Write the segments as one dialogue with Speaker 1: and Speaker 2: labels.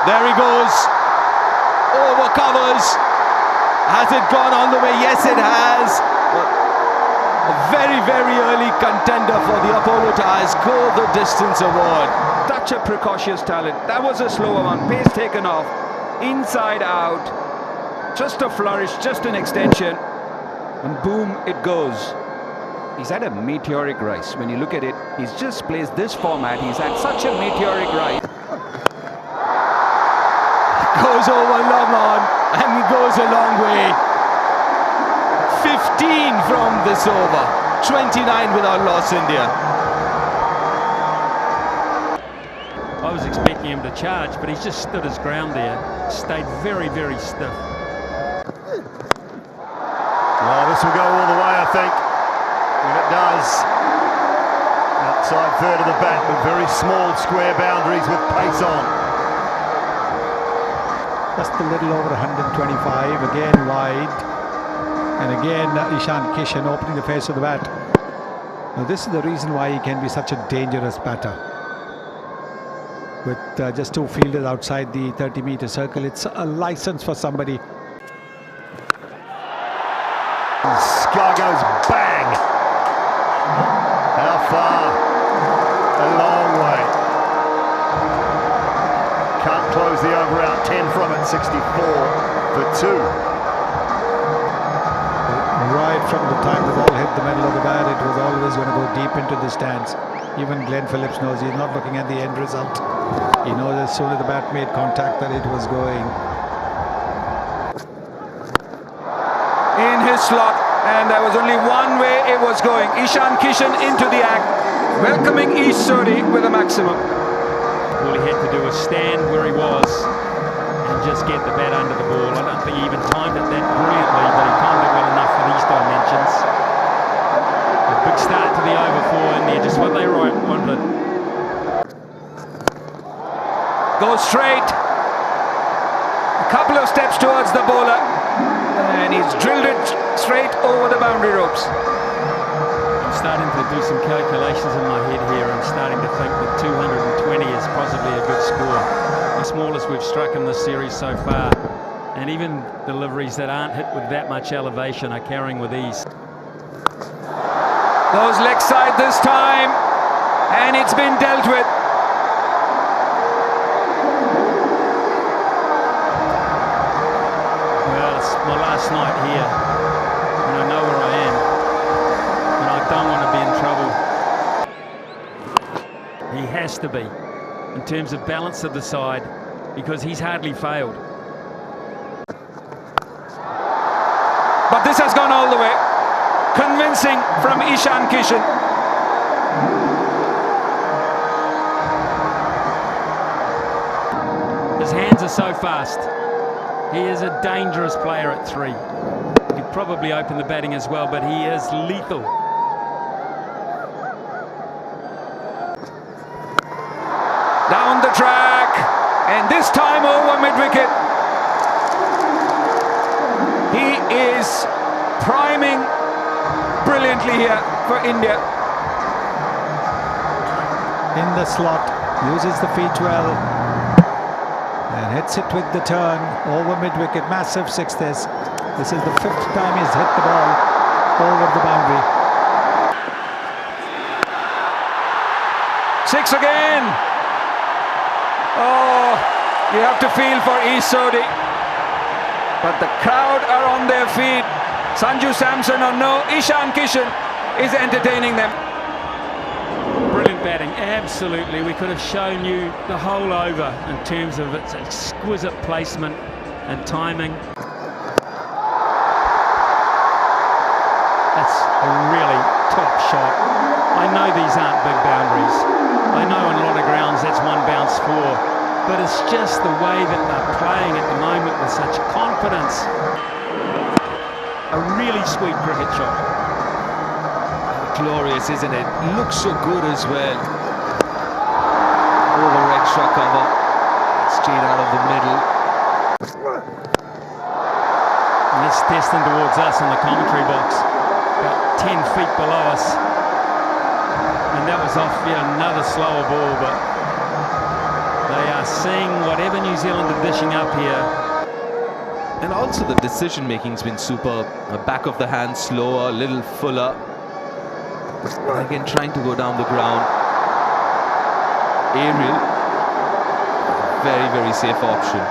Speaker 1: There he goes. Over covers. Has it gone all the way? Yes, it has. A very, very early contender for the Apollo Tyres Go the Distance Award.
Speaker 2: Such a precocious talent. That was a slower one. Pace taken off. Inside out. Just a flourish, just an extension. And boom, it goes. He's had a meteoric rise. When you look at it, he's just plays this format. He's had such a meteoric rise.
Speaker 1: Goes over long on, and he goes a long way. 15 from this over. 29 without loss, India.
Speaker 3: I was expecting him to charge, but he's just stood his ground there. Stayed very, very stiff.
Speaker 4: Well, this will go all the way, I think. And it does. Outside third of the bat, but very small square boundaries with pace on.
Speaker 5: Just a little over 125, again wide. And again, Ishan Kishan opening the face of the bat. Now, this is the reason why he can be such a dangerous batter. With just two fielders outside the 30-meter circle, it's a license for somebody.
Speaker 4: Sky goes bang. How far? A long way. Can't close the over out. 10 from it. 64 for 2.
Speaker 5: Right from the time the ball hit the middle of the bat, it was always going to go deep into the stands. Even Glenn Phillips knows he's not looking at the end result. He knows as soon as the bat made contact that it was going.
Speaker 2: In his slot, and there was only one way it was going. Ishan Kishan into the act, welcoming East Sodhi with a maximum.
Speaker 3: All he had to do was stand where he was and just get the bat under the ball. I don't think he even timed it that brilliantly, but he timed it well enough for these dimensions. A big start to the over for India, just what they wanted.
Speaker 2: Goes straight. A couple of steps towards the bowler. And he's drilled it straight over the boundary ropes.
Speaker 3: I'm starting to do some calculations in my head here. I'm starting to think that 220 is possibly a good score. The smallest we've struck in this series so far. And even deliveries that aren't hit with that much elevation are carrying with ease.
Speaker 2: Goes leg side this time. And it's been dealt with.
Speaker 3: Well, it's my last night here. And I know where I am. And I don't want to be in trouble. He has to be, in terms of balance of the side, because he's hardly failed.
Speaker 2: But this has gone all the way. Convincing from Ishan Kishan.
Speaker 3: His hands are so fast. He is a dangerous player at 3. He could probably open the batting as well, but he is lethal.
Speaker 2: Down the track, and this time over mid-wicket. He is priming brilliantly here for India.
Speaker 5: In the slot, uses the feet well. And hits it with the turn over mid-wicket. Massive 6 this. This is the 5th time he's hit the ball over the boundary.
Speaker 2: 6 again. Oh, you have to feel for East Sodhi. But the crowd are on their feet. Sanju Samson or no, Ishan Kishan is entertaining them.
Speaker 3: Brilliant batting, absolutely. We could have shown you the whole over in terms of its exquisite placement and timing. That's a really top shot. I know these aren't big boundaries. I know on a lot of grounds that's 1 bounce 4. But it's just the way that they're playing at the moment with such confidence. A really sweet cricket shot.
Speaker 1: Glorious, isn't it? Looks so good as well. Over extra cover. Straight out of the middle.
Speaker 3: And it's destined towards us in the commentary box. About 10 feet below us. And that was off yet another slower ball, but they are seeing whatever New Zealand are dishing up here.
Speaker 1: And also the decision making's been superb. Back of the hand, slower, a little fuller. Again, trying to go down the ground. Aerial, very, very safe option.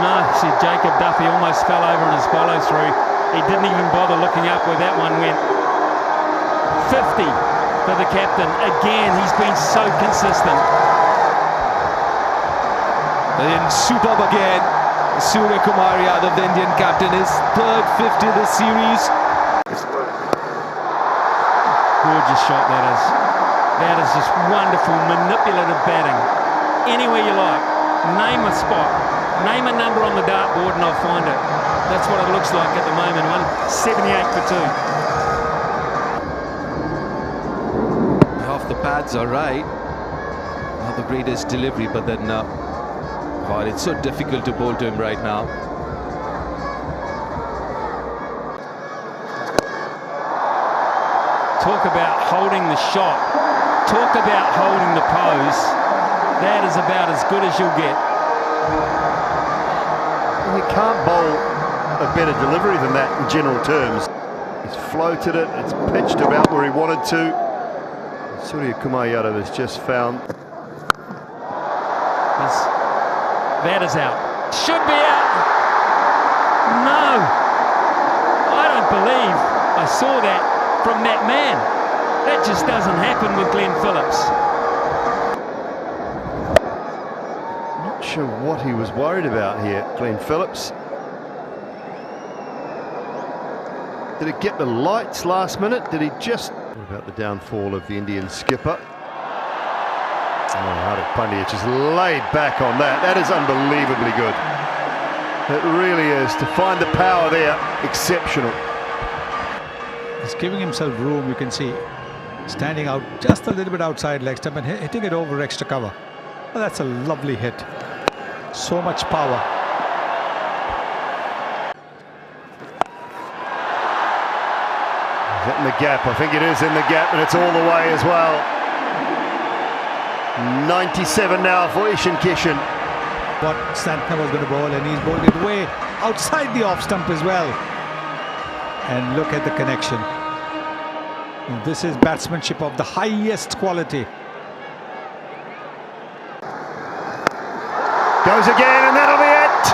Speaker 3: No. See, Jacob Duffy almost fell over in his follow through. He didn't even bother looking up where that one went. 50 for the captain. Again, he's been so consistent.
Speaker 1: And superb again. Surya Kumar Yadav, the Indian captain, his third 50 this series.
Speaker 3: Gorgeous shot that is. That is just wonderful, manipulative batting. Anywhere you like. Name a spot. Name a number on the dartboard and I'll find it. That's what it looks like at the moment. 178 for 2.
Speaker 1: Off the pads are right. Not the greatest delivery, but then God, it's so difficult to bowl to him right now.
Speaker 3: Talk about holding the shot. Talk about holding the pose. That is about as good as you'll get.
Speaker 4: You can't bowl a better delivery than that in general terms. He's floated it, it's pitched about where he wanted to. Surya Kumar Yadav has just found.
Speaker 3: That is out. Should be out. No. I don't believe I saw that from that man. That just doesn't happen with Glenn Phillips.
Speaker 4: Not sure what he was worried about here, Glenn Phillips. Did it get the lights last minute? Did he just... What about the downfall of the Indian skipper? Oh, Hardik Pandya just laid back on that. That is unbelievably good. It really is. To find the power there, exceptional.
Speaker 5: He's giving himself room, you can see. Standing out just a little bit outside leg stump and hitting it over extra cover. Well, that's a lovely hit. So much power.
Speaker 4: Is that in the gap? I think it is in the gap, and it's all the way as well. 97 now for Ishan Kishan.
Speaker 5: What Santner was going to bowl, and he's bowled it way outside the off stump as well. And look at the connection. This is batsmanship of the highest quality.
Speaker 4: Goes again, and that'll be it.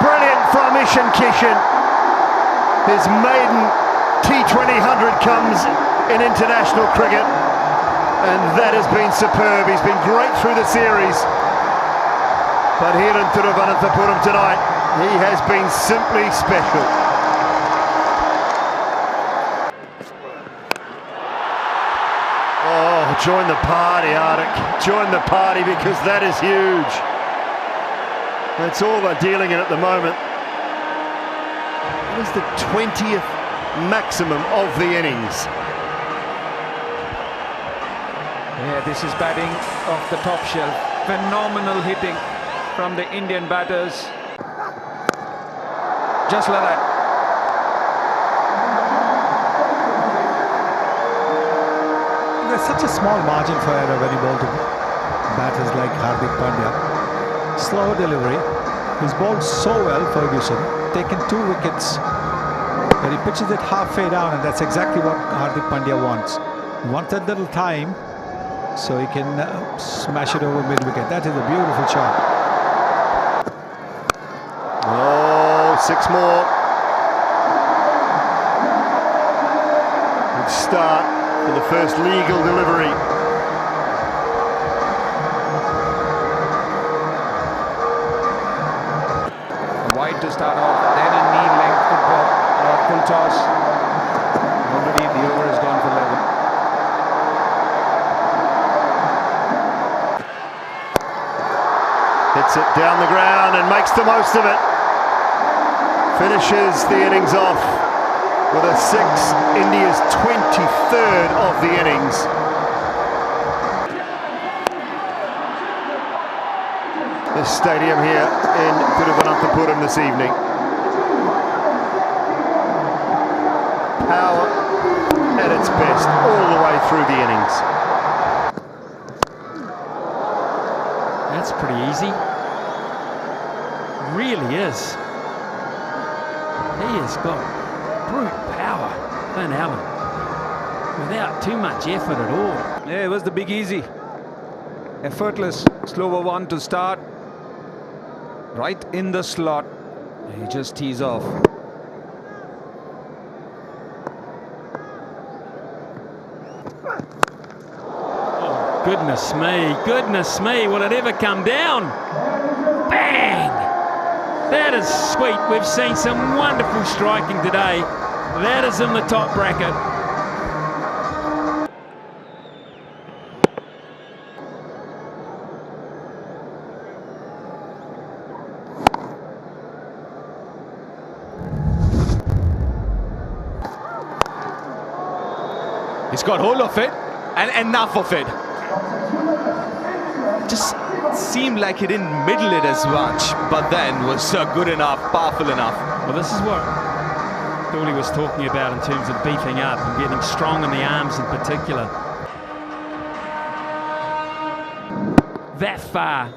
Speaker 4: Brilliant from Ishan Kishan. His maiden T20 100 comes in international cricket. And that has been superb. He's been great through the series. But here in Thiruvananthapuram tonight, he has been simply special. Oh, join the party, Hardik. Join the party, because that is huge. That's all they're dealing in at the moment. That is the 20th maximum of the innings.
Speaker 2: Yeah, this is batting off the top shelf. Phenomenal hitting from the Indian batters. Just like that.
Speaker 5: There's such a small margin for error when you bowl to batters like Hardik Pandya. Slow delivery. He's bowled so well, Ferguson. Taken 2 wickets. But he pitches it halfway down, and that's exactly what Hardik Pandya wants. He wants that little time, so he can smash it over mid-wicket. That is a beautiful shot.
Speaker 4: Oh, 6 more. Good start for the first legal delivery.
Speaker 2: Wide to start off, then a knee length football, full toss. Already the over has gone for 11.
Speaker 4: Hits it down the ground and makes the most of it. Finishes the innings off with a 6, India's 23rd of the innings. This stadium here in Thiruvananthapuram this evening. Power at its best all the way through the innings.
Speaker 3: pretty easy. Really is. He has got brute power, Finn Allen, without too much effort at all.
Speaker 2: Yeah, it was the big easy. Effortless, slower one to start. Right in the slot. He just tees off.
Speaker 3: Goodness me, will it ever come down? Bang! That is sweet. We've seen some wonderful striking today. That is in the top bracket.
Speaker 1: He's got hold of it and enough of it. Just seemed like he didn't middle it as much, but then was good enough, powerful enough.
Speaker 3: Well, this is what Dooley was talking about in terms of beefing up and getting strong in the arms in particular. That far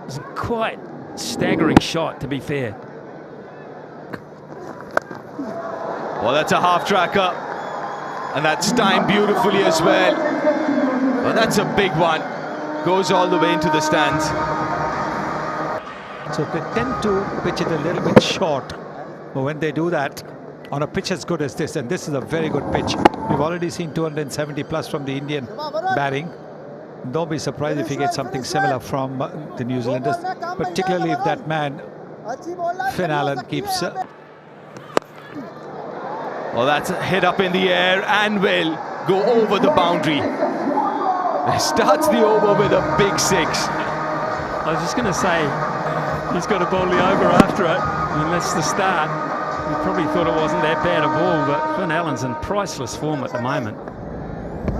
Speaker 3: is a quite staggering shot, to be fair.
Speaker 1: Well, that's a half tracker, and that's timed beautifully as well. Well, that's a big one. Goes all the way into the stands.
Speaker 5: So they tend to pitch it a little bit short. But when they do that, on a pitch as good as this, and this is a very good pitch. We've already seen 270 plus from the Indian batting. Don't be surprised if you get something similar from the New Zealanders, particularly if that man, Finn Allen, keeps...
Speaker 1: Well, that's a hit up in the air and will go over the boundary. He starts the over with a big six.
Speaker 3: I was just going to say, he's got to bowl the over after it, and that's the start. We probably thought it wasn't that bad a ball, but Finn Allen's in priceless form at the moment.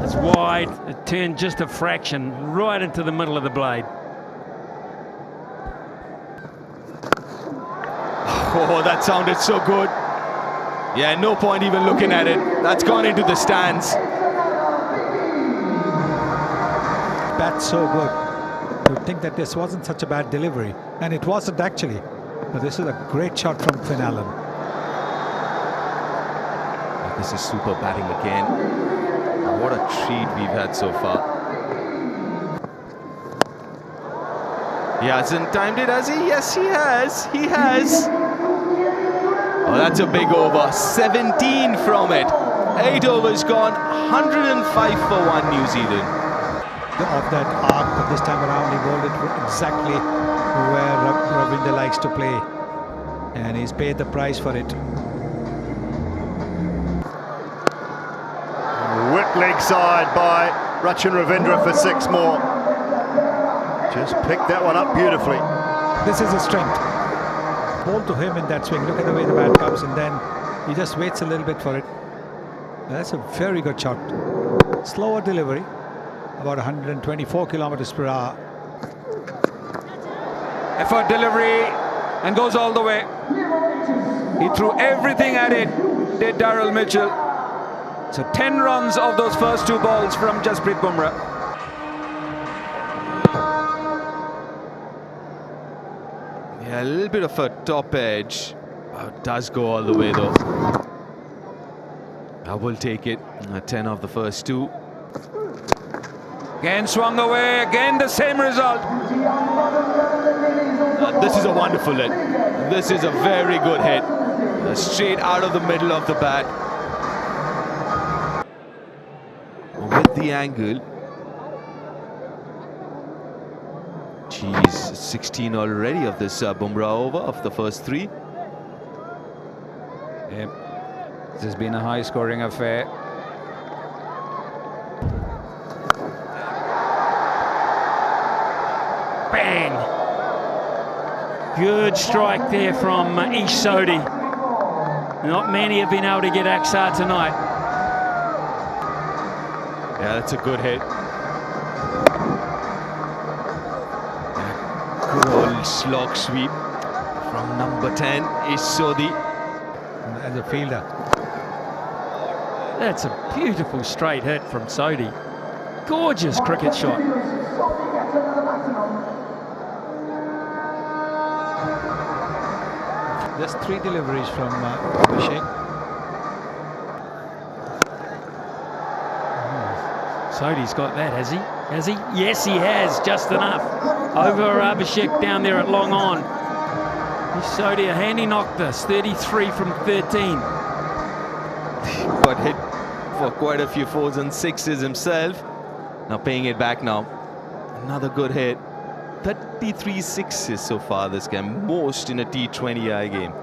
Speaker 3: It's wide, it turned just a fraction, right into the middle of the blade.
Speaker 1: Oh, that sounded so good. Yeah, no point even looking at it. That's gone into the stands.
Speaker 5: That's so good. You'd think that this wasn't such a bad delivery, and it wasn't actually. But this is a great shot from Finn Allen.
Speaker 1: This is super batting again. What a treat we've had so far. He hasn't timed it, has he? Yes, he has. He has. Oh, that's a big over. 17 from it. 8 overs gone. 105 for 1 New Zealand.
Speaker 5: Of that arc, but this time around he bowled it exactly where Ravinder likes to play, and he's paid the price for it.
Speaker 4: Whip leg side by Rachin Ravindra for 6 more. Just picked that one up beautifully.
Speaker 5: This is a strength. Bowl to him in that swing. Look at the way the bat comes, and then he just waits a little bit for it. That's a very good shot. Slower delivery. About 124 kilometers per hour.
Speaker 2: Effort delivery and goes all the way. He threw everything at it, did Daryl Mitchell. So 10 runs of those first 2 balls from Jasprit Bumrah.
Speaker 1: Yeah, a little bit of a top edge. Oh, it does go all the way though. I will take it. 10 of the first 2.
Speaker 2: Again swung away, again the same result.
Speaker 1: This is a wonderful hit. This is a very good hit. Straight out of the middle of the bat. With the angle. Jeez, 16 already of this Bumrah over of the first 3.
Speaker 2: Yep. This has been a high-scoring affair.
Speaker 3: Bang! Good strike there from Ish Sodhi. Not many have been able to get Axar tonight.
Speaker 1: Yeah, that's a good hit. Good old slog sweep from number 10, Ish Sodhi.
Speaker 5: As a fielder.
Speaker 3: That's a beautiful straight hit from Sodhi. Gorgeous cricket shot.
Speaker 5: Just 3 deliveries from Abhishek.
Speaker 3: Sodhi's got that, has he? Has he? Yes, he has, just enough. Over Abhishek down there at long on. Sodhi, a handy knock this, 33 from 13.
Speaker 1: Got hit for quite a few 4s and 6s himself. Now paying it back now. Another good hit. 33 6s so far this game, most in a T20i game.